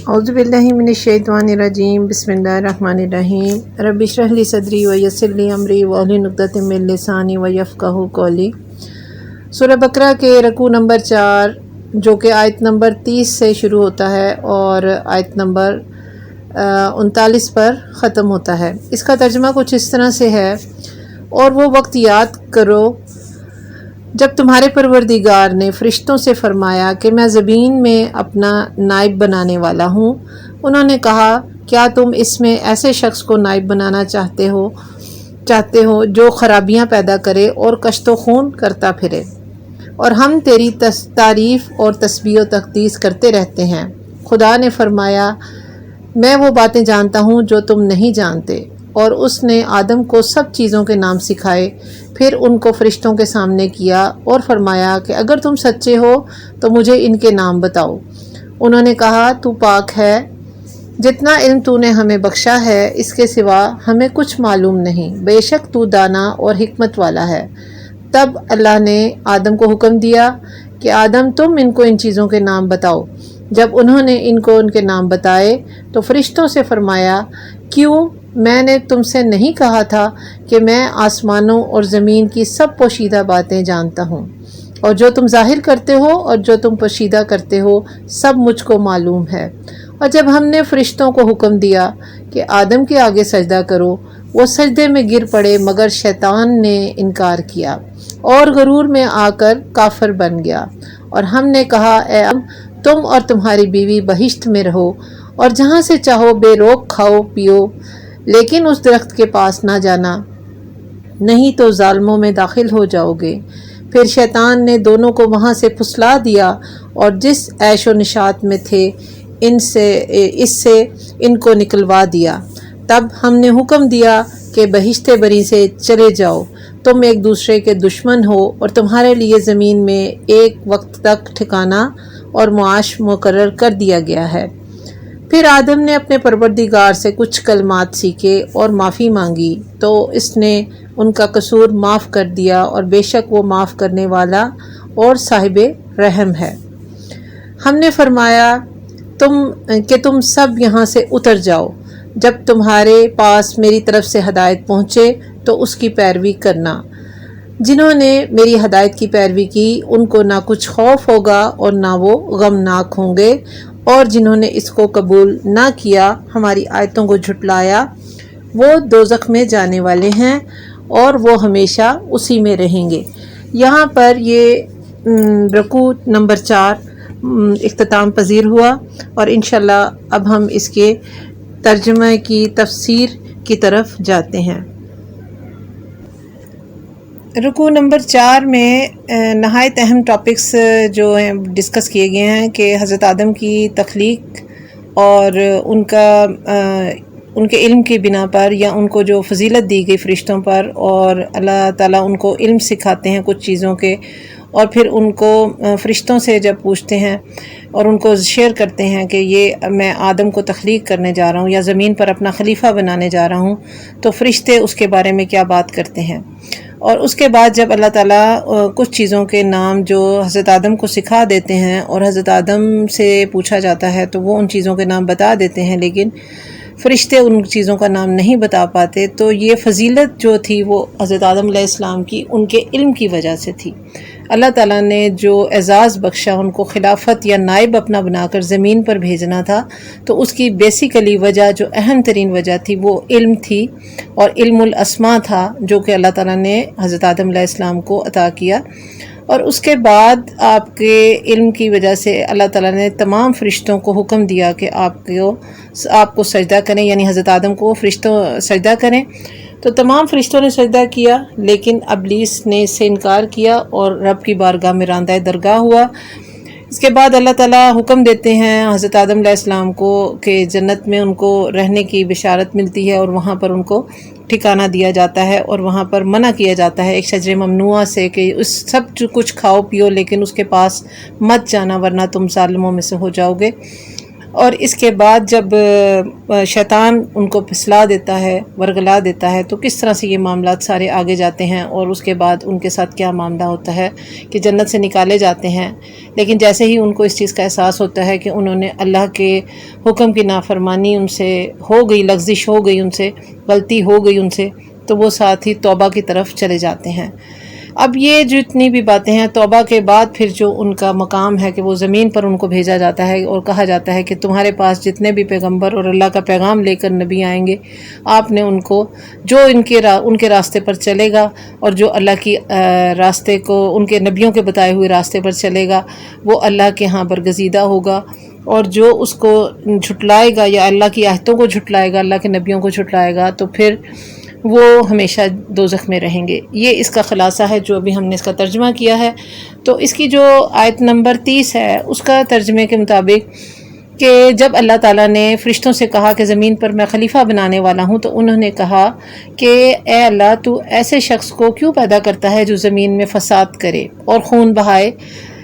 اعوذ باللہ من الشیطان الرجیم بسم اللہ الرحمن الرحیم رب اشرح لی صدری ویسر لی امری واحلل عقدۃ من لسانی ویفقہوا قولی۔ سورہ بقرہ کے رکوع نمبر 4 جو کہ آیت نمبر 30 سے شروع ہوتا ہے اور آیت نمبر 39 پر ختم ہوتا ہے۔ اس کا ترجمہ کچھ اس طرح سے ہے: اور وہ وقت یاد کرو جب تمہارے پروردگار نے فرشتوں سے فرمایا کہ میں زمین میں اپنا نائب بنانے والا ہوں۔ انہوں نے کہا، کیا تم اس میں ایسے شخص کو نائب بنانا چاہتے ہو جو خرابیاں پیدا کرے اور کشت و خون کرتا پھرے؟ اور ہم تیری تعریف اور تسبیح و تقدیس کرتے رہتے ہیں۔ خدا نے فرمایا، میں وہ باتیں جانتا ہوں جو تم نہیں جانتے۔ اور اس نے آدم کو سب چیزوں کے نام سکھائے، پھر ان کو فرشتوں کے سامنے کیا اور فرمایا کہ اگر تم سچے ہو تو مجھے ان کے نام بتاؤ۔ انہوں نے کہا، تو پاک ہے، جتنا علم تو نے ہمیں بخشا ہے اس کے سوا ہمیں کچھ معلوم نہیں، بے شک تو دانا اور حکمت والا ہے۔ تب اللہ نے آدم کو حکم دیا کہ آدم تم ان کو ان چیزوں کے نام بتاؤ۔ جب انہوں نے ان کو ان کے نام بتائے تو فرشتوں سے فرمایا، کیوں میں نے تم سے نہیں کہا تھا کہ میں آسمانوں اور زمین کی سب پوشیدہ باتیں جانتا ہوں، اور جو تم ظاہر کرتے ہو اور جو تم پوشیدہ کرتے ہو سب مجھ کو معلوم ہے۔ اور جب ہم نے فرشتوں کو حکم دیا کہ آدم کے آگے سجدہ کرو، وہ سجدے میں گر پڑے مگر شیطان نے انکار کیا اور غرور میں آ کر کافر بن گیا۔ اور ہم نے کہا، اے آدم، تم اور تمہاری بیوی بہشت میں رہو اور جہاں سے چاہو بے روک کھاؤ پیو، لیکن اس درخت کے پاس نہ جانا، نہیں تو ظالموں میں داخل ہو جاؤ گے۔ پھر شیطان نے دونوں کو وہاں سے پھسلا دیا اور جس عیش و نشاط میں تھے اس سے ان کو نکلوا دیا۔ تب ہم نے حکم دیا کہ بہشت بری سے چلے جاؤ، تم ایک دوسرے کے دشمن ہو اور تمہارے لیے زمین میں ایک وقت تک ٹھکانہ اور معاش مقرر کر دیا گیا ہے۔ پھر آدم نے اپنے پروردگار سے کچھ کلمات سیکھے اور معافی مانگی تو اس نے ان کا قصور معاف کر دیا، اور بے شک وہ معاف کرنے والا اور صاحب رحم ہے۔ ہم نے فرمایا کہ تم سب یہاں سے اتر جاؤ، جب تمہارے پاس میری طرف سے ہدایت پہنچے تو اس کی پیروی کرنا۔ جنہوں نے میری ہدایت کی پیروی کی ان کو نہ کچھ خوف ہوگا اور نہ وہ غمناک ہوں گے، اور جنہوں نے اس کو قبول نہ کیا، ہماری آیتوں کو جھٹلایا، وہ دوزخ میں جانے والے ہیں اور وہ ہمیشہ اسی میں رہیں گے۔ یہاں پر یہ رکوع نمبر 4 اختتام پذیر ہوا، اور انشاءاللہ اب ہم اس کے ترجمہ کی تفسیر کی طرف جاتے ہیں۔ رکوع نمبر 4 میں نہایت اہم ٹاپکس جو ہیں ڈسکس کیے گئے ہیں کہ حضرت آدم کی تخلیق اور ان کے علم کی بنا پر، یا ان کو جو فضیلت دی گئی فرشتوں پر، اور اللہ تعالیٰ ان کو علم سکھاتے ہیں کچھ چیزوں کے، اور پھر ان کو فرشتوں سے جب پوچھتے ہیں اور ان کو شیئر کرتے ہیں کہ یہ میں آدم کو تخلیق کرنے جا رہا ہوں یا زمین پر اپنا خلیفہ بنانے جا رہا ہوں، تو فرشتے اس کے بارے میں کیا بات کرتے ہیں۔ اور اس کے بعد جب اللہ تعالیٰ کچھ چیزوں کے نام جو حضرت آدم کو سکھا دیتے ہیں اور حضرت آدم سے پوچھا جاتا ہے تو وہ ان چیزوں کے نام بتا دیتے ہیں، لیکن فرشتے ان چیزوں کا نام نہیں بتا پاتے، تو یہ فضیلت جو تھی وہ حضرت آدم علیہ السلام کی ان کے علم کی وجہ سے تھی۔ اللہ تعالیٰ نے جو اعزاز بخشا، ان کو خلافت یا نائب اپنا بنا کر زمین پر بھیجنا تھا، تو اس کی بیسیکلی وجہ، جو اہم ترین وجہ تھی، وہ علم تھی، اور علم الاسماء تھا جو کہ اللہ تعالیٰ نے حضرت آدم علیہ السلام کو عطا کیا۔ اور اس کے بعد آپ کے علم کی وجہ سے اللہ تعالیٰ نے تمام فرشتوں کو حکم دیا کہ آپ کو سجدہ کریں، یعنی حضرت آدم کو فرشتوں سجدہ کریں، تو تمام فرشتوں نے سجدہ کیا، لیکن ابلیس نے اس سے انکار کیا اور رب کی بارگاہ میں راندہ درگاہ ہوا۔ اس کے بعد اللہ تعالیٰ حکم دیتے ہیں حضرت آدم علیہ السلام کو کہ جنت میں ان کو رہنے کی بشارت ملتی ہے، اور وہاں پر ان کو ٹھکانہ دیا جاتا ہے، اور وہاں پر منع کیا جاتا ہے ایک شجر ممنوعہ سے کہ اس سب کچھ کھاؤ پیو، لیکن اس کے پاس مت جانا ورنہ تم ظالموں میں سے ہو جاؤ گے۔ اور اس کے بعد جب شیطان ان کو پھسلا دیتا ہے، ورگلا دیتا ہے، تو کس طرح سے یہ معاملات سارے آگے جاتے ہیں، اور اس کے بعد ان کے ساتھ کیا معاملہ ہوتا ہے کہ جنت سے نکالے جاتے ہیں، لیکن جیسے ہی ان کو اس چیز کا احساس ہوتا ہے کہ انہوں نے اللہ کے حکم کی نافرمانی ان سے ہو گئی، لغزش ہو گئی، ان سے غلطی ہو گئی ان سے، تو وہ ساتھ ہی توبہ کی طرف چلے جاتے ہیں۔ اب یہ جتنی بھی باتیں ہیں، توبہ کے بعد پھر جو ان کا مقام ہے کہ وہ زمین پر ان کو بھیجا جاتا ہے اور کہا جاتا ہے کہ تمہارے پاس جتنے بھی پیغمبر اور اللہ کا پیغام لے کر نبی آئیں گے، آپ نے ان کو جو ان کے راستے پر چلے گا اور جو اللہ کی راستے کو ان کے نبیوں کے بتائے ہوئے راستے پر چلے گا، وہ اللہ کے ہاں برگزیدہ ہوگا، اور جو اس کو جھٹلائے گا یا اللہ کی آیتوں کو جھٹلائے گا، اللہ کے نبیوں کو جھٹلائے گا، تو پھر وہ ہمیشہ دوزخ میں رہیں گے۔ یہ اس کا خلاصہ ہے جو ابھی ہم نے اس کا ترجمہ کیا ہے۔ تو اس کی جو آیت نمبر 30 ہے، اس کا ترجمے کے مطابق کہ جب اللہ تعالیٰ نے فرشتوں سے کہا کہ زمین پر میں خلیفہ بنانے والا ہوں، تو انہوں نے کہا کہ اے اللہ، تو ایسے شخص کو کیوں پیدا کرتا ہے جو زمین میں فساد کرے اور خون بہائے،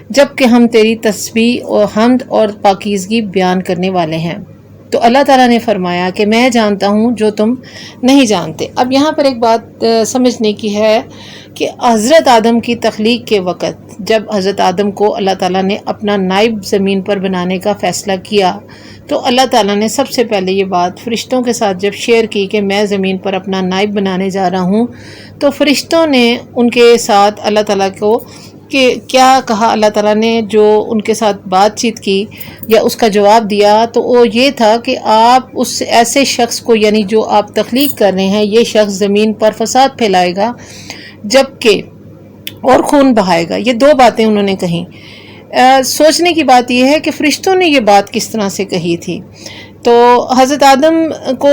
جبکہ ہم تیری تسبیح اور حمد اور پاکیزگی بیان کرنے والے ہیں۔ تو اللہ تعالیٰ نے فرمایا کہ میں جانتا ہوں جو تم نہیں جانتے۔ اب یہاں پر ایک بات سمجھنے کی ہے کہ حضرت آدم کی تخلیق کے وقت جب حضرت آدم کو اللہ تعالیٰ نے اپنا نائب زمین پر بنانے کا فیصلہ کیا، تو اللہ تعالیٰ نے سب سے پہلے یہ بات فرشتوں کے ساتھ جب شیئر کی کہ میں زمین پر اپنا نائب بنانے جا رہا ہوں، تو فرشتوں نے ان کے ساتھ اللہ تعالیٰ کو کہ کیا کہا، اللہ تعالیٰ نے جو ان کے ساتھ بات چیت کی یا اس کا جواب دیا، تو وہ یہ تھا کہ آپ اس ایسے شخص کو، یعنی جو آپ تخلیق کر رہے ہیں، یہ شخص زمین پر فساد پھیلائے گا جبکہ اور خون بہائے گا۔ یہ دو باتیں انہوں نے کہیں۔ سوچنے کی بات یہ ہے کہ فرشتوں نے یہ بات کس طرح سے کہی تھی۔ تو حضرت آدم کو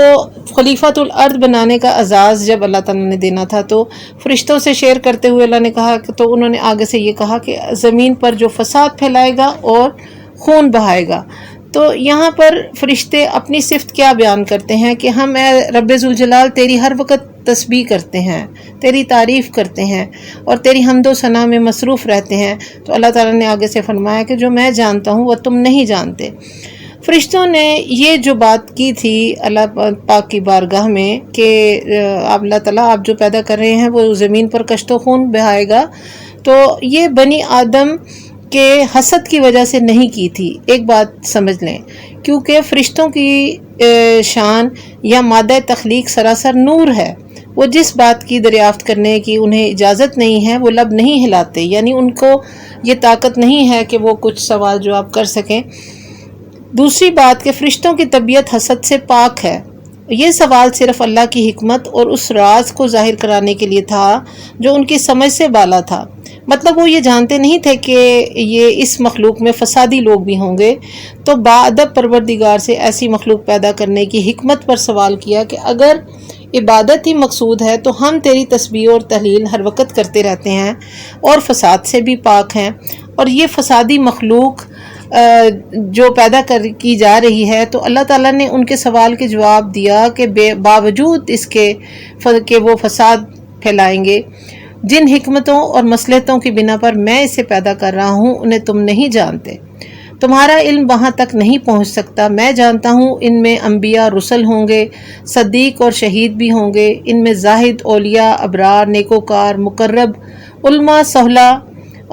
خلیفۃ الارض بنانے کا اعزاز جب اللہ تعالیٰ نے دینا تھا، تو فرشتوں سے شیئر کرتے ہوئے اللہ نے کہا کہ تو انہوں نے آگے سے یہ کہا کہ زمین پر جو فساد پھیلائے گا اور خون بہائے گا۔ تو یہاں پر فرشتے اپنی صفت کیا بیان کرتے ہیں کہ ہم اے رب ذوالجلال تیری ہر وقت تسبیح کرتے ہیں، تیری تعریف کرتے ہیں اور تیری حمد و ثنا میں مصروف رہتے ہیں۔ تو اللہ تعالیٰ نے آگے سے فرمایا کہ جو میں جانتا ہوں وہ تم نہیں جانتے۔ فرشتوں نے یہ جو بات کی تھی اللہ پاک کی بارگاہ میں کہ اللہ تعالیٰ آپ جو پیدا کر رہے ہیں وہ زمین پر کشت و خون بہائے گا، تو یہ بنی آدم کے حسد کی وجہ سے نہیں کی تھی۔ ایک بات سمجھ لیں، کیونکہ فرشتوں کی شان یا مادہ تخلیق سراسر نور ہے، وہ جس بات کی دریافت کرنے کی انہیں اجازت نہیں ہے وہ لب نہیں ہلاتے، یعنی ان کو یہ طاقت نہیں ہے کہ وہ کچھ سوال جواب کر سکیں۔ دوسری بات کہ فرشتوں کی طبیعت حسد سے پاک ہے۔ یہ سوال صرف اللہ کی حکمت اور اس راز کو ظاہر کرانے کے لیے تھا جو ان کی سمجھ سے بالا تھا۔ مطلب وہ یہ جانتے نہیں تھے کہ یہ اس مخلوق میں فسادی لوگ بھی ہوں گے، تو باادب پروردگار سے ایسی مخلوق پیدا کرنے کی حکمت پر سوال کیا کہ اگر عبادت ہی مقصود ہے تو ہم تیری تسبیح اور تحلیل ہر وقت کرتے رہتے ہیں اور فساد سے بھی پاک ہیں، اور یہ فسادی مخلوق جو پیدا کی جا رہی ہے، تو اللہ تعالیٰ نے ان کے سوال کے جواب دیا کہ باوجود اس کے کہ وہ فساد پھیلائیں گے، جن حکمتوں اور مصلحتوں کی بنا پر میں اسے پیدا کر رہا ہوں انہیں تم نہیں جانتے، تمہارا علم وہاں تک نہیں پہنچ سکتا۔ میں جانتا ہوں ان میں انبیاء رسل ہوں گے، صدیق اور شہید بھی ہوں گے، ان میں زاہد، اولیاء، ابرار، نیکوکار، مقرب، علماء، صلحاء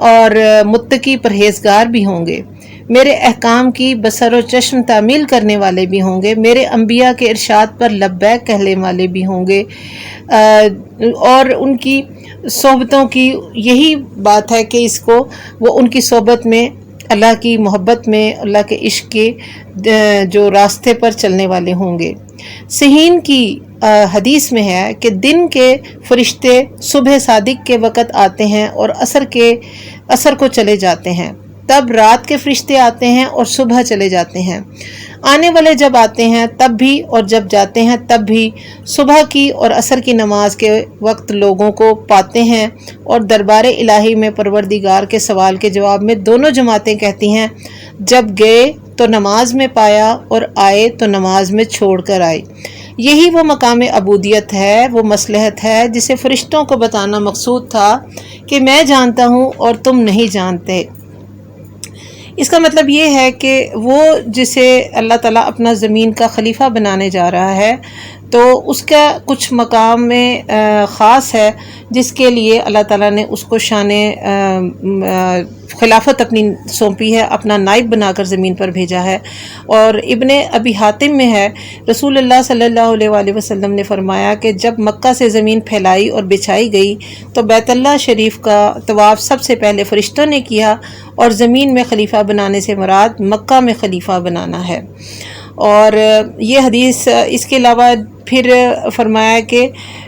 اور متقی پرہیزگار بھی ہوں گے، میرے احکام کی بصر و چشم تعمیل کرنے والے بھی ہوں گے، میرے انبیاء کے ارشاد پر لبیک کہنے والے بھی ہوں گے، اور ان کی صحبتوں کی یہی بات ہے کہ اس کو وہ ان کی صحبت میں، اللہ کی محبت میں، اللہ کے عشق کے جو راستے پر چلنے والے ہوں گے۔ صحیح کی حدیث میں ہے کہ دن کے فرشتے صبح صادق کے وقت آتے ہیں اور عصر کو چلے جاتے ہیں، تب رات کے فرشتے آتے ہیں اور صبح چلے جاتے ہیں۔ آنے والے جب آتے ہیں تب بھی اور جب جاتے ہیں تب بھی، صبح کی اور عصر کی نماز کے وقت لوگوں کو پاتے ہیں، اور دربار الہی میں پروردگار کے سوال کے جواب میں دونوں جماعتیں کہتی ہیں، جب گئے تو نماز میں پایا اور آئے تو نماز میں چھوڑ کر آئے۔ یہی وہ مقام عبودیت ہے، وہ مصلحت ہے جسے فرشتوں کو بتانا مقصود تھا کہ میں جانتا ہوں اور تم نہیں جانتے۔ اس کا مطلب یہ ہے کہ وہ جسے اللہ تعالیٰ اپنا زمین کا خلیفہ بنانے جا رہا ہے تو اس کا کچھ مقام میں خاص ہے جس کے لیے اللہ تعالیٰ نے اس کو شان خلافت اپنی سونپی ہے، اپنا نائب بنا کر زمین پر بھیجا ہے۔ اور ابن ابی حاتم میں ہے رسول اللہ صلی اللہ علیہ وآلہ وسلم نے فرمایا کہ جب مکہ سے زمین پھیلائی اور بچھائی گئی تو بیت اللہ شریف کا طواف سب سے پہلے فرشتوں نے کیا، اور زمین میں خلیفہ بنانے سے مراد مکہ میں خلیفہ بنانا ہے۔ اور یہ حدیث اس کے علاوہ پھر فرمایا کہ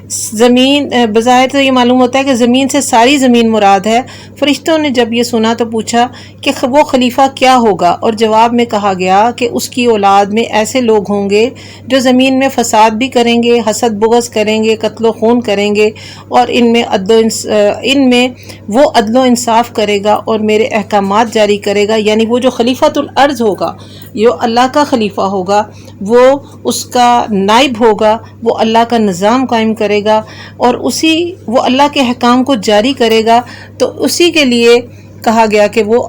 زمین، بظاہر تو یہ معلوم ہوتا ہے کہ زمین سے ساری زمین مراد ہے۔ فرشتوں نے جب یہ سنا تو پوچھا کہ وہ خلیفہ کیا ہوگا، اور جواب میں کہا گیا کہ اس کی اولاد میں ایسے لوگ ہوں گے جو زمین میں فساد بھی کریں گے، حسد بغض کریں گے، قتل و خون کریں گے، اور ان میں وہ عدل و انصاف کرے گا اور میرے احکامات جاری کرے گا۔ یعنی وہ جو خلیفۃ الارض ہوگا، جو اللہ کا خلیفہ ہوگا، وہ اس کا نائب ہوگا، وہ اللہ کا نظام قائم کرے گا اور وہ اللہ کے احکام کو جاری کرے گا۔ تو اسی کے لیے کہا گیا کہ وہ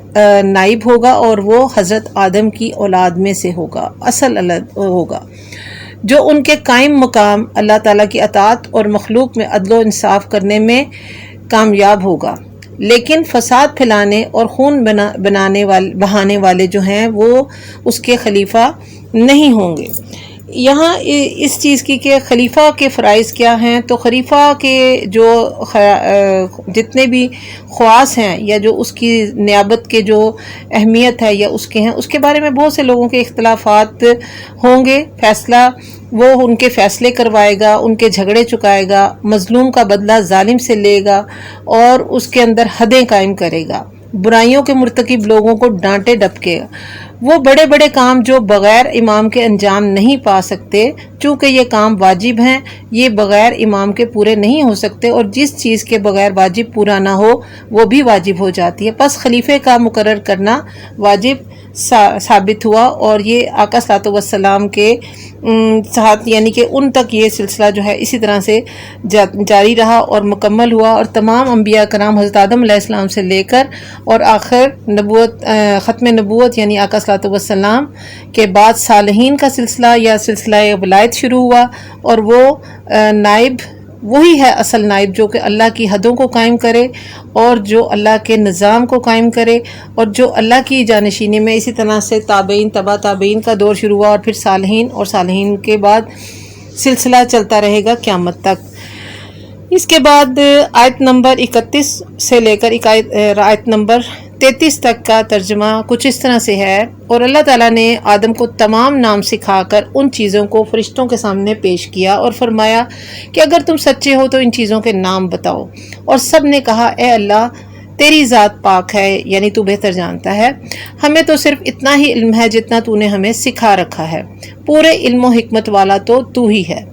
نائب ہوگا اور وہ حضرت آدم کی اولاد میں سے ہوگا، اصل ہوگا، جو ان کے قائم مقام اللہ تعالیٰ کی اطاعت اور مخلوق میں عدل و انصاف کرنے میں کامیاب ہوگا۔ لیکن فساد پھیلانے اور خون بہانے والے جو ہیں وہ اس کے خلیفہ نہیں ہوں گے۔ یہاں اس چیز کی کہ خلیفہ کے فرائض کیا ہیں، تو خلیفہ کے جو جتنے بھی خواص ہیں یا جو اس کی نیابت کے جو اہمیت ہے یا اس کے ہیں، اس کے بارے میں بہت سے لوگوں کے اختلافات ہوں گے۔ فیصلہ وہ ان کے فیصلے کروائے گا، ان کے جھگڑے چکائے گا، مظلوم کا بدلہ ظالم سے لے گا اور اس کے اندر حدیں قائم کرے گا، برائیوں کے مرتکب لوگوں کو ڈانٹے ڈپکے گا۔ وہ بڑے بڑے کام جو بغیر امام کے انجام نہیں پا سکتے، چونکہ یہ کام واجب ہیں، یہ بغیر امام کے پورے نہیں ہو سکتے، اور جس چیز کے بغیر واجب پورا نہ ہو وہ بھی واجب ہو جاتی ہے۔ پس خلیفے کا مقرر کرنا واجب ثابت ہوا، اور یہ آقا صلی اللہ علیہ وسلم کے ساتھ یعنی کہ ان تک یہ سلسلہ جو ہے اسی طرح سے جاری رہا اور مکمل ہوا، اور تمام انبیاء کرام حضرت آدم علیہ السلام سے لے کر اور آخر ختم نبوت یعنی آقا صلی اللہ علیہ وسلم کے بعد صالحین کا سلسلہ یا سلسلہ ولایت شروع ہوا، اور وہ نائب وہی ہے اصل نائب جو کہ اللہ کی حدوں کو قائم کرے اور جو اللہ کے نظام کو قائم کرے، اور جو اللہ کی جانشینی میں اسی طرح سے تابعین تبع تابعین کا دور شروع ہوا، اور پھر صالحین، اور صالحین کے بعد سلسلہ چلتا رہے گا قیامت تک۔ اس کے بعد آیت نمبر 31 سے لے کر آیت نمبر 33 تک کا ترجمہ کچھ اس طرح سے ہے، اور اللہ تعالیٰ نے آدم کو تمام نام سکھا کر ان چیزوں کو فرشتوں کے سامنے پیش کیا اور فرمایا کہ اگر تم سچے ہو تو ان چیزوں کے نام بتاؤ، اور سب نے کہا اے اللہ تیری ذات پاک ہے، یعنی تو بہتر جانتا ہے، ہمیں تو صرف اتنا ہی علم ہے جتنا تو نے ہمیں سکھا رکھا ہے، پورے علم و حکمت والا تو ہی ہے۔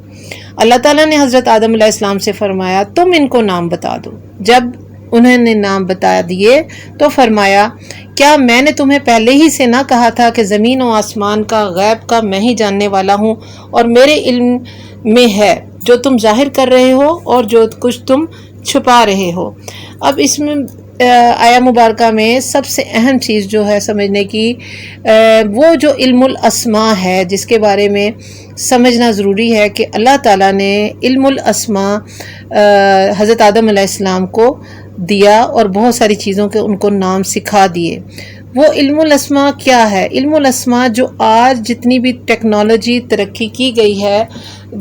اللہ تعالیٰ نے حضرت آدم علیہ السلام سے فرمایا تم ان کو نام بتا دو۔ جب انہوں نے نام بتا دیے تو فرمایا کیا میں نے تمہیں پہلے ہی سے نہ کہا تھا کہ زمین و آسمان کا غیب کا میں ہی جاننے والا ہوں، اور میرے علم میں ہے جو تم ظاہر کر رہے ہو اور جو کچھ تم چھپا رہے ہو۔ اب اس میں آیا مبارکہ میں سب سے اہم چیز جو ہے سمجھنے کی، وہ جو علم الاسماء ہے جس کے بارے میں سمجھنا ضروری ہے کہ اللہ تعالیٰ نے علم الاسماء حضرت آدم علیہ السلام کو دیا اور بہت ساری چیزوں کے ان کو نام سکھا دیے۔ وہ علم الاسماء کیا ہے؟ علم الاسماء جو آج جتنی بھی ٹیکنالوجی ترقی کی گئی ہے،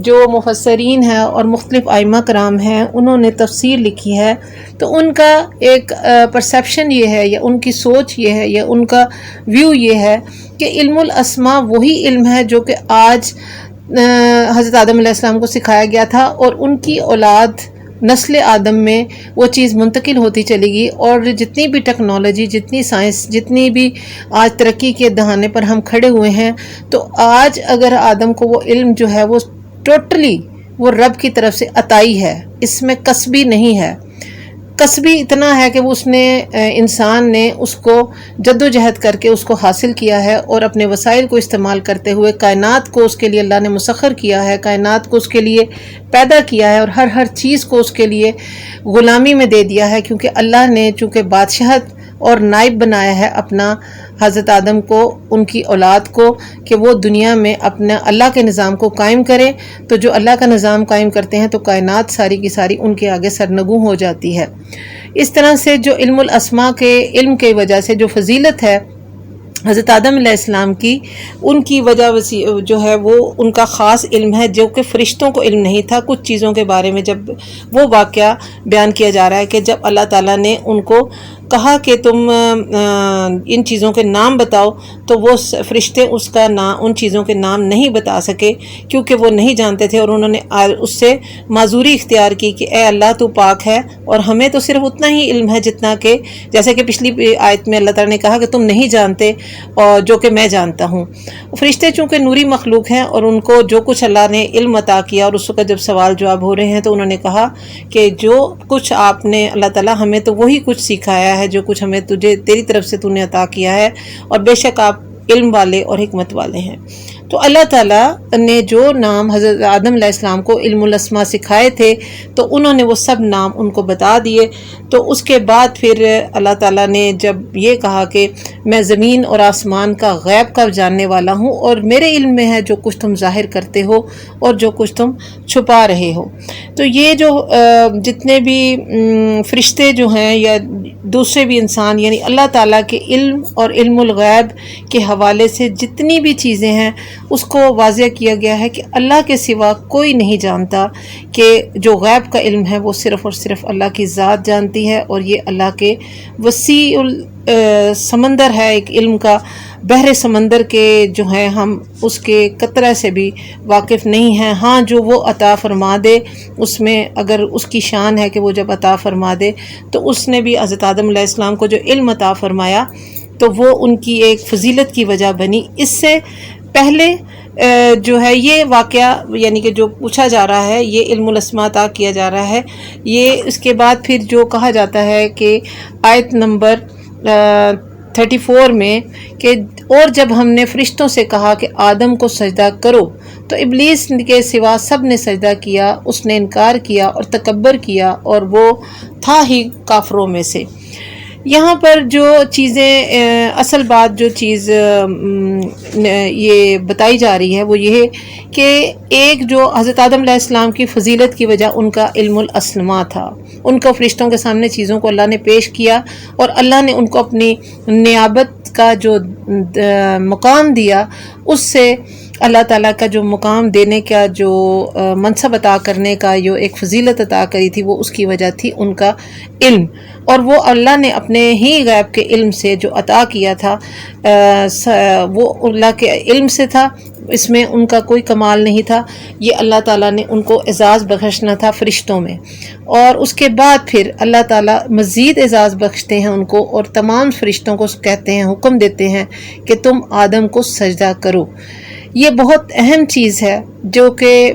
جو مفسرین ہیں اور مختلف ائمہ کرام ہیں انہوں نے تفسیر لکھی ہے، تو ان کا ایک پرسیپشن یہ ہے یا ان کی سوچ یہ ہے یا ان کا ویو یہ ہے کہ علم الاسماء وہی علم ہے جو کہ آج حضرت آدم علیہ السلام کو سکھایا گیا تھا، اور ان کی اولاد نسل آدم میں وہ چیز منتقل ہوتی چلی گئی، اور جتنی بھی ٹیکنالوجی، جتنی سائنس، جتنی بھی آج ترقی کے دہانے پر ہم کھڑے ہوئے ہیں، تو آج اگر آدم کو وہ علم جو ہے وہ ٹوٹلی وہ رب کی طرف سے عطائی ہے، اس میں کسبی نہیں ہے۔ کسبی اتنا ہے کہ وہ اس نے انسان نے اس کو جد و جہد کر کے اس کو حاصل کیا ہے، اور اپنے وسائل کو استعمال کرتے ہوئے کائنات کو اس کے لیے اللہ نے مسخر کیا ہے، کائنات کو اس کے لیے پیدا کیا ہے، اور ہر چیز کو اس کے لیے غلامی میں دے دیا ہے، کیونکہ اللہ نے چونکہ بادشاہت اور نائب بنایا ہے اپنا حضرت آدم کو، ان کی اولاد کو، کہ وہ دنیا میں اپنا اللہ کے نظام کو قائم کریں. تو جو اللہ کا نظام قائم کرتے ہیں تو کائنات ساری کی ساری ان کے آگے سرنگوں ہو جاتی ہے. اس طرح سے جو علم الاسماء کے علم کی وجہ سے جو فضیلت ہے حضرت آدم علیہ السلام کی، ان کی وجہ جو ہے وہ ان کا خاص علم ہے جو کہ فرشتوں کو علم نہیں تھا. کچھ چیزوں کے بارے میں جب وہ واقعہ بیان کیا جا رہا ہے کہ جب اللہ تعالیٰ نے ان کو کہا کہ تم ان چیزوں کے نام بتاؤ، تو وہ فرشتے ان چیزوں کے نام نہیں بتا سکے کیونکہ وہ نہیں جانتے تھے، اور انہوں نے اس سے معذوری اختیار کی کہ اے اللہ تو پاک ہے اور ہمیں تو صرف اتنا ہی علم ہے جتنا کہ جیسے کہ پچھلی آیت میں اللہ تعالیٰ نے کہا کہ تم نہیں جانتے اور جو کہ میں جانتا ہوں. فرشتے چونکہ نوری مخلوق ہیں اور ان کو جو کچھ اللہ نے علم عطا کیا، اور اس وقت جب سوال جواب ہو رہے ہیں تو انہوں نے کہا کہ جو کچھ آپ نے اللہ تعالیٰ ہمیں تو وہی کچھ سکھایا ہے جو کچھ ہمیں تیری طرف سے تو نے عطا کیا ہے، اور بے شک آپ علم والے اور حکمت والے ہیں. تو اللہ تعالیٰ نے جو نام حضرت آدم علیہ السلام کو علم الاسماء سکھائے تھے تو انہوں نے وہ سب نام ان کو بتا دیے. تو اس کے بعد پھر اللہ تعالیٰ نے جب یہ کہا کہ میں زمین اور آسمان کا غیب کا جاننے والا ہوں اور میرے علم میں ہے جو کچھ تم ظاہر کرتے ہو اور جو کچھ تم چھپا رہے ہو. تو یہ جو جتنے بھی فرشتے جو ہیں یا دوسرے بھی انسان، یعنی اللہ تعالیٰ کے علم اور علم الغیب کے حوالے سے جتنی بھی چیزیں ہیں اس کو واضح کیا گیا ہے کہ اللہ کے سوا کوئی نہیں جانتا، کہ جو غیب کا علم ہے وہ صرف اور صرف اللہ کی ذات جانتی ہے. اور یہ اللہ کے وسیع سمندر ہے ایک علم کا، بحر سمندر کے جو ہیں ہم اس کے قطرہ سے بھی واقف نہیں ہیں. ہاں جو وہ عطا فرما دے اس میں اگر اس کی شان ہے کہ وہ جب عطا فرما دے تو اس نے بھی حضرت آدم علیہ السلام کو جو علم عطا فرمایا تو وہ ان کی ایک فضیلت کی وجہ بنی. اس سے پہلے جو ہے یہ واقعہ یعنی کہ جو پوچھا جا رہا ہے، یہ علم الاسماء عطا کیا جا رہا ہے. یہ اس کے بعد پھر جو کہا جاتا ہے کہ آیت نمبر 34 میں کہ اور جب ہم نے فرشتوں سے کہا کہ آدم کو سجدہ کرو تو ابلیس کے سوا سب نے سجدہ کیا، اس نے انکار کیا اور تکبر کیا اور وہ تھا ہی کافروں میں سے. یہاں پر جو چیزیں اصل بات جو چیز یہ بتائی جا رہی ہے وہ یہ ہے کہ ایک جو حضرت آدم علیہ السلام کی فضیلت کی وجہ ان کا علم الاسماء تھا. ان کو فرشتوں کے سامنے چیزوں کو اللہ نے پیش کیا اور اللہ نے ان کو اپنی نیابت کا جو مقام دیا، اس سے اللہ تعالیٰ کا جو مقام دینے کا جو منصب عطا کرنے کا جو ایک فضیلت عطا کری تھی وہ اس کی وجہ تھی ان کا علم. اور وہ اللہ نے اپنے ہی غیب کے علم سے جو عطا کیا تھا وہ اللہ کے علم سے تھا، اس میں ان کا کوئی کمال نہیں تھا. یہ اللہ تعالیٰ نے ان کو اعزاز بخشنا تھا فرشتوں میں، اور اس کے بعد پھر اللہ تعالیٰ مزید اعزاز بخشتے ہیں ان کو اور تمام فرشتوں کو کہتے ہیں، حکم دیتے ہیں کہ تم آدم کو سجدہ کرو. یہ بہت اہم چیز ہے جو کہ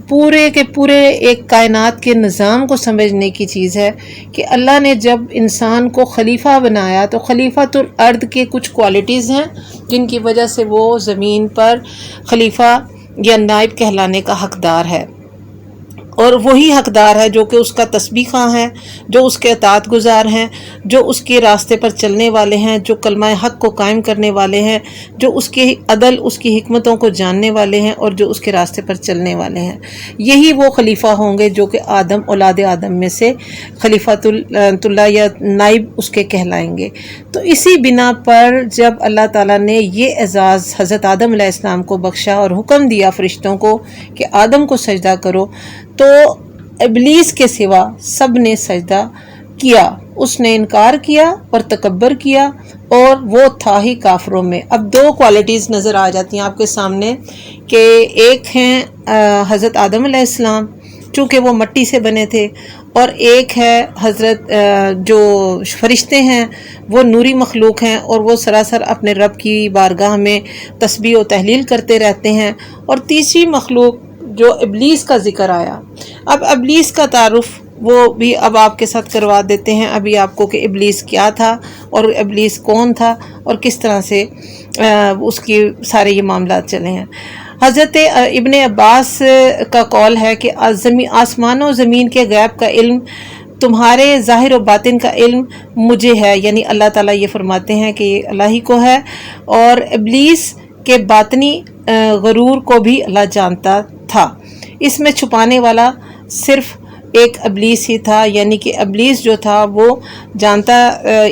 پورے کے پورے ایک کائنات کے نظام کو سمجھنے کی چیز ہے کہ اللہ نے جب انسان کو خلیفہ بنایا تو خلیفۃ الارض کے کچھ کوالٹیز ہیں جن کی وجہ سے وہ زمین پر خلیفہ یا نائب کہلانے کا حقدار ہے، اور وہی حقدار ہے جو کہ اس کا تسبیح خواں ہے، جو اس کے اطاعت گزار ہیں، جو اس کے راستے پر چلنے والے ہیں، جو کلمہ حق کو قائم کرنے والے ہیں، جو اس کے عدل اس کی حکمتوں کو جاننے والے ہیں اور جو اس کے راستے پر چلنے والے ہیں. یہی وہ خلیفہ ہوں گے جو کہ آدم اولاد آدم میں سے خلیفۃ اللہ یا نائب اس کے کہلائیں گے. تو اسی بنا پر جب اللہ تعالیٰ نے یہ اعزاز حضرت آدم علیہ السلام کو بخشا اور حکم دیا فرشتوں کو کہ آدم کو سجدہ کرو، تو ابلیس کے سوا سب نے سجدہ کیا. اس نے انکار کیا اور تکبر کیا اور وہ تھا ہی کافروں میں. اب دو کوالٹیز نظر آ جاتی ہیں آپ کے سامنے کہ ایک ہیں حضرت آدم علیہ السلام چونکہ وہ مٹی سے بنے تھے، اور ایک ہے حضرت جو فرشتے ہیں وہ نوری مخلوق ہیں اور وہ سراسر اپنے رب کی بارگاہ میں تسبیح و تحلیل کرتے رہتے ہیں. اور تیسری مخلوق جو ابلیس کا ذکر آیا. اب ابلیس کا تعارف وہ بھی اب آپ کے ساتھ کروا دیتے ہیں ابھی آپ کو کہ ابلیس کیا تھا اور ابلیس کون تھا اور کس طرح سے اس کی سارے یہ معاملات چلے ہیں. حضرت ابن عباس کا قول ہے کہ آسمان و زمین کے غیب کا علم تمہارے ظاہر و باطن کا علم مجھے ہے، یعنی اللہ تعالیٰ یہ فرماتے ہیں کہ یہ اللہ ہی کو ہے، اور ابلیس کے باطنی غرور کو بھی اللہ جانتا تھا۔ اس میں چھپانے والا صرف ایک ابلیس ہی تھا، یعنی کہ ابلیس جو تھا وہ جانتا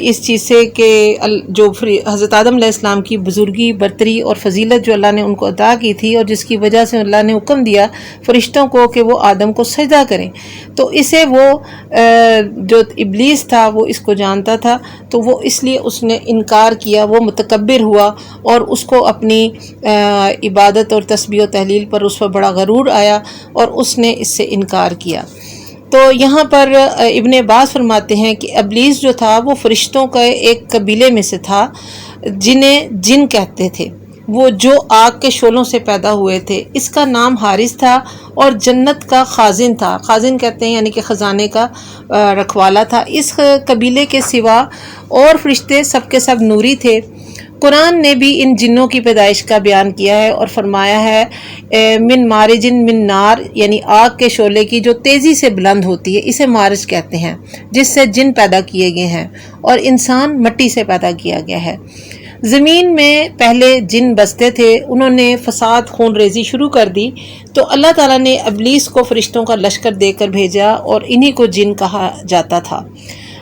اس چیز سے کہ جو حضرت آدم علیہ السلام کی بزرگی، برتری اور فضیلت جو اللہ نے ان کو عطا کی تھی، اور جس کی وجہ سے اللہ نے حکم دیا فرشتوں کو کہ وہ آدم کو سجدہ کریں، تو اسے وہ جو ابلیس تھا وہ اس کو جانتا تھا، تو وہ اس لیے اس نے انکار کیا، وہ متکبر ہوا، اور اس کو اپنی عبادت اور تسبیح و تحلیل پر اس پر بڑا غرور آیا، اور اس نے اس سے انکار کیا۔ تو یہاں پر ابن عباس فرماتے ہیں کہ ابلیس جو تھا وہ فرشتوں کا ایک قبیلے میں سے تھا جنہیں جن کہتے تھے، وہ جو آگ کے شعلوں سے پیدا ہوئے تھے۔ اس کا نام حارث تھا اور جنت کا خازن تھا، خازن کہتے ہیں یعنی کہ خزانے کا رکھوالا تھا۔ اس قبیلے کے سوا اور فرشتے سب کے سب نوری تھے۔ قرآن نے بھی ان جنوں کی پیدائش کا بیان کیا ہے اور فرمایا ہے من مارجن من نار، یعنی آگ کے شعلے کی جو تیزی سے بلند ہوتی ہے، اسے مارج کہتے ہیں، جس سے جن پیدا کیے گئے ہیں، اور انسان مٹی سے پیدا کیا گیا ہے۔ زمین میں پہلے جن بستے تھے، انہوں نے فساد، خون ریزی شروع کر دی، تو اللہ تعالیٰ نے ابلیس کو فرشتوں کا لشکر دے کر بھیجا، اور انہی کو جن کہا جاتا تھا۔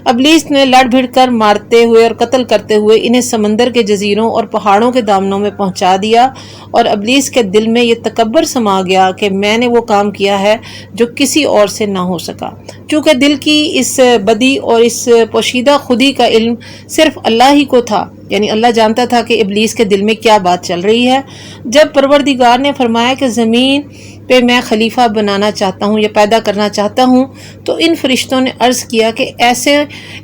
ابلیس نے لڑ بھڑ کر مارتے ہوئے اور قتل کرتے ہوئے انہیں سمندر کے جزیروں اور پہاڑوں کے دامنوں میں پہنچا دیا، اور ابلیس کے دل میں یہ تکبر سما گیا کہ میں نے وہ کام کیا ہے جو کسی اور سے نہ ہو سکا۔ چونکہ دل کی اس بدی اور اس پوشیدہ خودی کا علم صرف اللہ ہی کو تھا، یعنی اللہ جانتا تھا کہ ابلیس کے دل میں کیا بات چل رہی ہے۔ جب پروردگار نے فرمایا کہ زمین پہ میں خلیفہ بنانا چاہتا ہوں یا پیدا کرنا چاہتا ہوں، تو ان فرشتوں نے عرض کیا کہ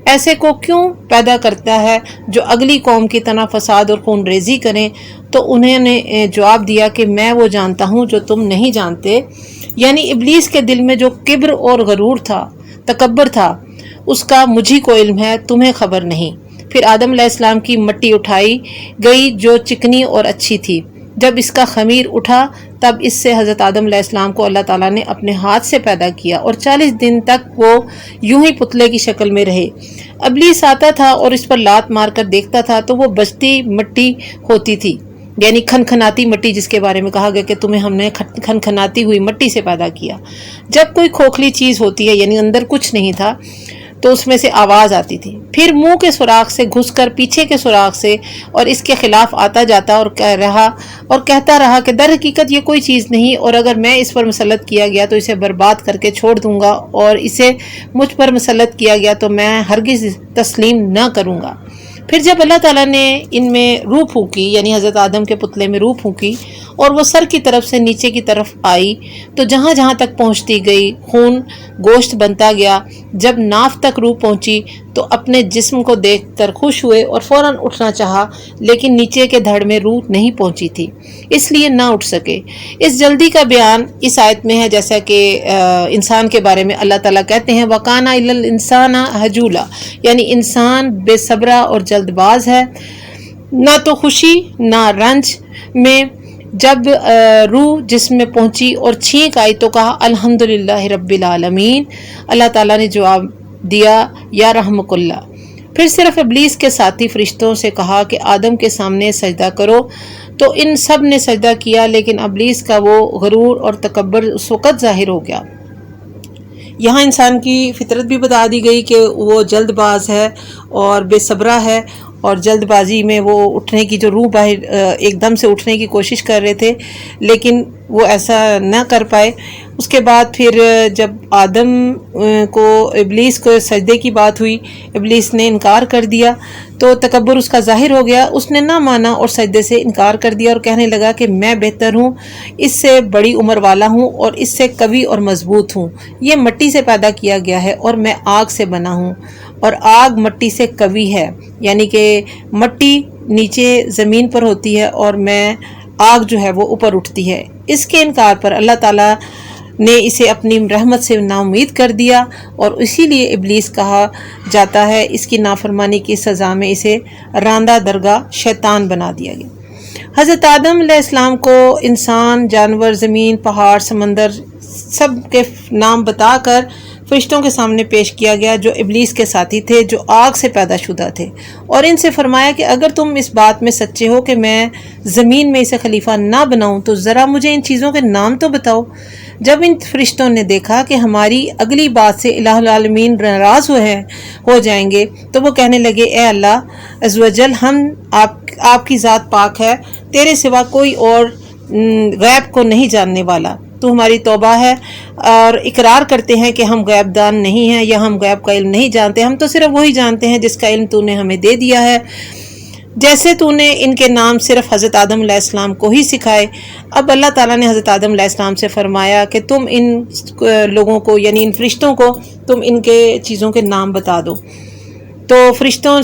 ایسے کو کیوں پیدا کرتا ہے جو اگلی قوم کی طرح فساد اور خون ریزی کریں؟ تو انہوں نے جواب دیا کہ میں وہ جانتا ہوں جو تم نہیں جانتے، یعنی ابلیس کے دل میں جو کبر اور غرور تھا، تکبر تھا، اس کا مجھی کو علم ہے، تمہیں خبر نہیں۔ پھر آدم علیہ السلام کی مٹی اٹھائی گئی جو چکنی اور اچھی تھی۔ جب اس کا خمیر اٹھا تب اس سے حضرت آدم علیہ السلام کو اللہ تعالیٰ نے اپنے ہاتھ سے پیدا کیا، اور 40 دن تک وہ یوں ہی پتلے کی شکل میں رہے۔ ابلیس آتا تھا اور اس پر لات مار کر دیکھتا تھا تو وہ بجتی مٹی ہوتی تھی، یعنی کھنکھناتی مٹی، جس کے بارے میں کہا گیا کہ تمہیں ہم نے کھنکھناتی ہوئی مٹی سے پیدا کیا۔ جب کوئی کھوکھلی چیز ہوتی ہے، یعنی اندر کچھ نہیں تھا، تو اس میں سے آواز آتی تھی، پھر منہ کے سوراخ سے گھس کر پیچھے کے سوراخ سے، اور اس کے خلاف آتا جاتا اور کہتا رہا کہ در حقیقت یہ کوئی چیز نہیں، اور اگر میں اس پر مسلط کیا گیا تو اسے برباد کر کے چھوڑ دوں گا، اور اسے مجھ پر مسلط کیا گیا تو میں ہرگز تسلیم نہ کروں گا۔ پھر جب اللہ تعالیٰ نے ان میں روح پھونکی، یعنی حضرت آدم کے پتلے میں روح پھونکی، اور وہ سر کی طرف سے نیچے کی طرف آئی، تو جہاں جہاں تک پہنچتی گئی خون گوشت بنتا گیا۔ جب ناف تک روح پہنچی تو اپنے جسم کو دیکھ کر خوش ہوئے اور فوراً اٹھنا چاہا، لیکن نیچے کے دھڑ میں روح نہیں پہنچی تھی، اس لیے نہ اٹھ سکے۔ اس جلدی کا بیان اس آیت میں ہے، جیسا کہ انسان کے بارے میں اللہ تعالیٰ کہتے ہیں وَقَانَ إِلَّا الْإِنسَانَ هَجُولًا، یعنی انسان بے صبرا اور جلد باز ہے، نہ تو خوشی نہ رنج میں۔ جب روح جسم میں پہنچی اور چھینک آئی تو کہا الحمدللہ رب العالمین۔ اللہ تعالیٰ نے جواب دیا یا رحمک اللہ۔ پھر صرف ابلیس کے ساتھی فرشتوں سے کہا کہ آدم کے سامنے سجدہ کرو، تو ان سب نے سجدہ کیا، لیکن ابلیس کا وہ غرور اور تکبر اس وقت ظاہر ہو گیا۔ یہاں انسان کی فطرت بھی بتا دی گئی کہ وہ جلد باز ہے اور بے صبرا ہے، اور جلد بازی میں وہ اٹھنے کی جو روح باہر ایک دم سے اٹھنے کی کوشش کر رہے تھے، لیکن وہ ایسا نہ کر پائے۔ اس کے بعد پھر جب آدم کو ابلیس کو سجدے کی بات ہوئی، ابلیس نے انکار کر دیا، تو تکبر اس کا ظاہر ہو گیا، اس نے نہ مانا اور سجدے سے انکار کر دیا، اور کہنے لگا کہ میں بہتر ہوں، اس سے بڑی عمر والا ہوں اور اس سے قوی اور مضبوط ہوں۔ یہ مٹی سے پیدا کیا گیا ہے اور میں آگ سے بنا ہوں، اور آگ مٹی سے قوی ہے، یعنی کہ مٹی نیچے زمین پر ہوتی ہے اور میں آگ جو ہے وہ اوپر اٹھتی ہے۔ اس کے انکار پر اللہ تعالیٰ نے اسے اپنی رحمت سے نا امید کر دیا، اور اسی لیے ابلیس کہا جاتا ہے، اس کی نافرمانی کی سزا میں اسے راندہ درگاہ شیطان بنا دیا گیا۔ حضرت آدم علیہ السلام کو انسان، جانور، زمین، پہاڑ، سمندر سب کے نام بتا کر فرشتوں کے سامنے پیش کیا گیا جو ابلیس کے ساتھی تھے، جو آگ سے پیدا شدہ تھے، اور ان سے فرمایا کہ اگر تم اس بات میں سچے ہو کہ میں زمین میں اسے خلیفہ نہ بناؤں تو ذرا مجھے ان چیزوں کے نام تو بتاؤ۔ جب ان فرشتوں نے دیکھا کہ ہماری اگلی بات سے الہ العالمین ناراض ہو جائیں گے تو وہ کہنے لگے، اے اللہ عز و جل، ہم آپ کی ذات پاک ہے، تیرے سوا کوئی اور غیب کو نہیں جاننے والا، تو ہماری توبہ ہے اور اقرار کرتے ہیں کہ ہم غیب دان نہیں ہیں یا ہم غیب کا علم نہیں جانتے، ہم تو صرف وہی جانتے ہیں جس کا علم تو نے ہمیں دے دیا ہے، جیسے تو نے ان کے نام صرف حضرت آدم علیہ السلام کو ہی سکھائے۔ اب اللہ تعالیٰ نے حضرت آدم علیہ السلام سے فرمایا کہ تم ان لوگوں کو یعنی ان فرشتوں کو تم ان کے چیزوں کے نام بتا دو۔ تو فرشتوں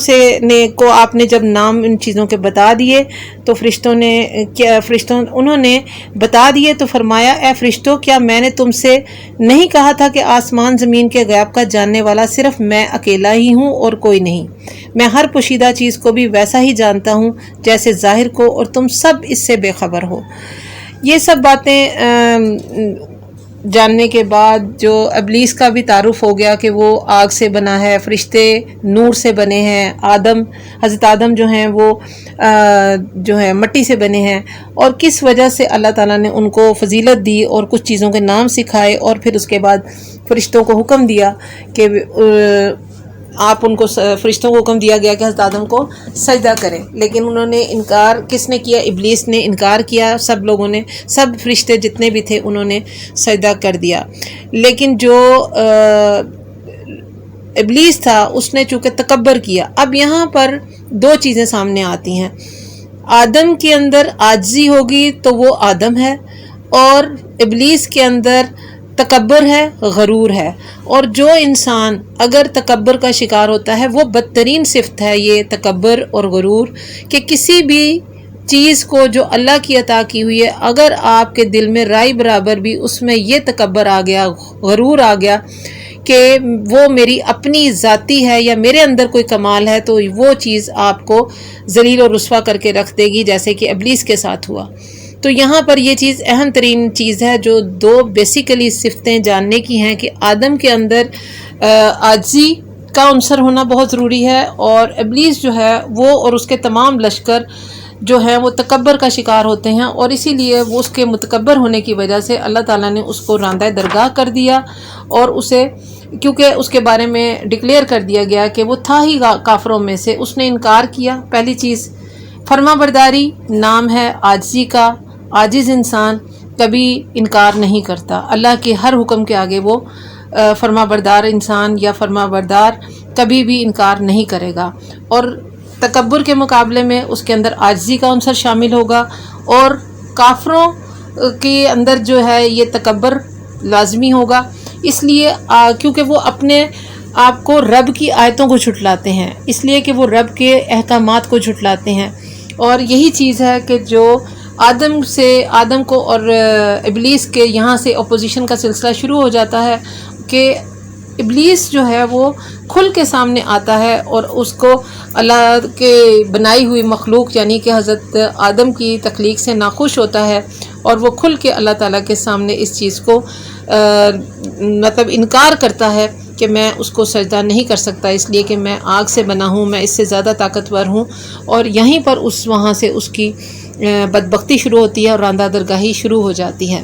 کو آپ نے جب نام ان چیزوں کے بتا دیے تو انہوں نے بتا دیے تو فرمایا، اے فرشتوں، کیا میں نے تم سے نہیں کہا تھا کہ آسمان زمین کے غیب کا جاننے والا صرف میں اکیلا ہی ہوں اور کوئی نہیں؟ میں ہر پوشیدہ چیز کو بھی ویسا ہی جانتا ہوں جیسے ظاہر کو، اور تم سب اس سے بے خبر ہو۔ یہ سب باتیں جاننے کے بعد جو ابلیس کا بھی تعارف ہو گیا کہ وہ آگ سے بنا ہے، فرشتے نور سے بنے ہیں، حضرت آدم جو ہیں وہ جو ہے مٹی سے بنے ہیں، اور کس وجہ سے اللہ تعالیٰ نے ان کو فضیلت دی اور کچھ چیزوں کے نام سکھائے، اور پھر اس کے بعد فرشتوں کو حکم دیا کہ فرشتوں کو حکم دیا گیا کہ حضرت آدم کو سجدہ کریں، لیکن انہوں نے انکار، کس نے کیا؟ ابلیس نے انکار کیا، سب لوگوں نے، سب فرشتے جتنے بھی تھے انہوں نے سجدہ کر دیا، لیکن جو ابلیس تھا اس نے چونکہ تکبر کیا۔ اب یہاں پر دو چیزیں سامنے آتی ہیں، آدم کے اندر عاجزی ہوگی تو وہ آدم ہے، اور ابلیس کے اندر تکبر ہے، غرور ہے، اور جو انسان اگر تکبر کا شکار ہوتا ہے وہ بدترین صفت ہے یہ تکبر اور غرور، کہ کسی بھی چیز کو جو اللہ کی عطا کی ہوئی ہے اگر آپ کے دل میں رائی برابر بھی اس میں یہ تکبر آ گیا، غرور آ گیا کہ وہ میری اپنی ذاتی ہے یا میرے اندر کوئی کمال ہے، تو وہ چیز آپ کو ذلیل اور رسوا کر کے رکھ دے گی، جیسے کہ ابلیس کے ساتھ ہوا۔ تو یہاں پر یہ چیز اہم ترین چیز ہے جو دو بیسیکلی صفتیں جاننے کی ہیں کہ آدم کے اندر عاجزی کا عنصر ہونا بہت ضروری ہے، اور ابلیس جو ہے وہ اور اس کے تمام لشکر جو ہیں وہ تکبر کا شکار ہوتے ہیں، اور اسی لیے وہ اس کے متکبر ہونے کی وجہ سے اللہ تعالیٰ نے اس کو راندہ درگاہ کر دیا، اور اسے کیونکہ اس کے بارے میں ڈکلیئر کر دیا گیا کہ وہ تھا ہی کافروں میں سے، اس نے انکار کیا۔ پہلی چیز فرما برداری نام ہے عاجزی کا، عاجز انسان کبھی انکار نہیں کرتا، اللہ کے ہر حکم کے آگے وہ فرما بردار انسان یا فرما بردار کبھی بھی انکار نہیں کرے گا، اور تکبر کے مقابلے میں اس کے اندر عاجزی کا عنصر شامل ہوگا، اور کافروں کے اندر جو ہے یہ تکبر لازمی ہوگا، اس لیے کیونکہ وہ اپنے آپ کو رب کی آیتوں کو جھٹلاتے ہیں، اس لیے کہ وہ رب کے احکامات کو جھٹلاتے ہیں، اور یہی چیز ہے کہ جو آدم کو اور ابلیس کے یہاں سے اپوزیشن کا سلسلہ شروع ہو جاتا ہے کہ ابلیس جو ہے وہ کھل کے سامنے آتا ہے اور اس کو اللہ کے بنائی ہوئی مخلوق یعنی کہ حضرت آدم کی تخلیق سے ناخوش ہوتا ہے، اور وہ کھل کے اللہ تعالیٰ کے سامنے اس چیز کو مطلب انکار کرتا ہے کہ میں اس کو سجدہ نہیں کر سکتا، اس لیے کہ میں آگ سے بنا ہوں، میں اس سے زیادہ طاقتور ہوں، اور یہیں پر وہاں سے اس کی بدبختی شروع ہوتی ہے اور راندہ درگاہی شروع ہو جاتی ہے۔